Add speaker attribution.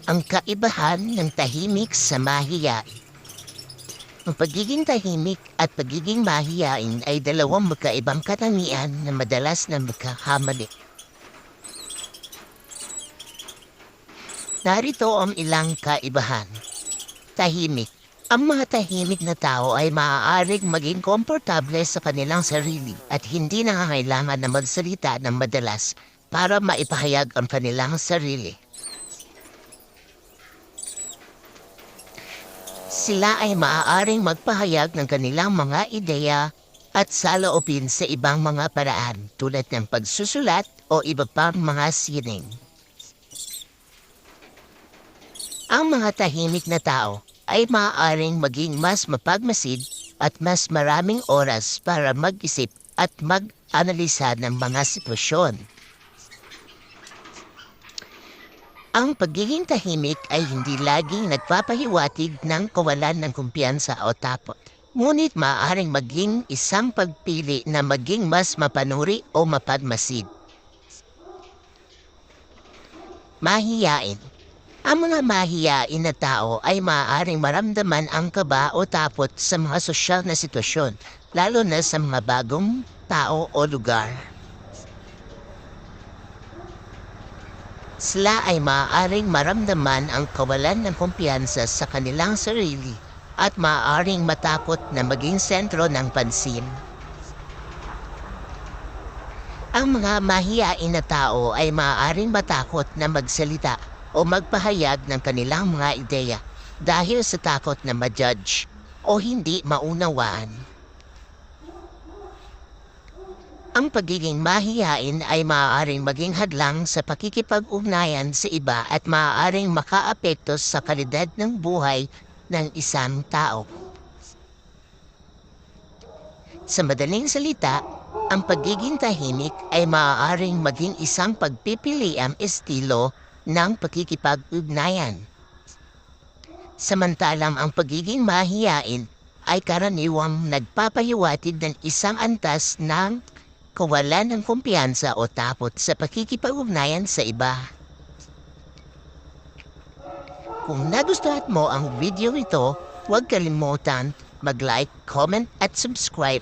Speaker 1: Ang kaibahan ng tahimik sa mahiyain. Ang pagiging tahimik at pagiging mahiyain ay dalawang magkaibang katangian na madalas na magkakamali. Narito ang ilang kaibahan. Tahimik. Ang mga tahimik na tao ay maaaring maging komportable sa kanilang sarili at hindi nangangailangan na magsalita ng madalas para maipahayag ang kanilang sarili. Sila ay maaaring magpahayag ng kanilang mga ideya at saloobin sa ibang mga paraan tulad ng pagsusulat o iba pang mga sining. Ang mga tahimik na tao ay maaaring maging mas mapagmasid at mas maraming oras para mag-isip at mag-analisa ng mga sitwasyon. Ang pagiging tahimik ay hindi laging nagpapahiwatig ng kawalan ng kumpiyansa o takot. Ngunit maaaring maging isang pagpili na maging mas mapanuri o mapagmasid. Mahiyain. Ang mga mahiyain na tao ay maaaring maramdaman ang kaba o takot sa mga sosyal na sitwasyon, lalo na sa mga bagong tao o lugar. Sila ay maaaring maramdaman ang kawalan ng kumpiyansa sa kanilang sarili at maaaring matakot na maging sentro ng pansin. Ang mga mahiyain na tao ay maaaring matakot na magsalita o magpahayag ng kanilang mga ideya dahil sa takot na ma-judge o hindi maunawaan. Ang pagiging mahiyain ay maaaring maging hadlang sa pakikipag-ugnayan sa iba at maaaring makaapekto sa kalidad ng buhay ng isang tao. Sa madaling salita, ang pagiging tahimik ay maaaring maging isang pagpipiliang estilo ng pakikipag-ugnayan. Samantalang ang pagiging mahiyain ay karaniwang nagpapahiwatig ng isang antas ng kawalan ng kumpiyansa o takot sa pakikipag-ugnayan sa iba. Kung nagustuhan mo ang video ito, huwag kalimutan mag-like, comment at subscribe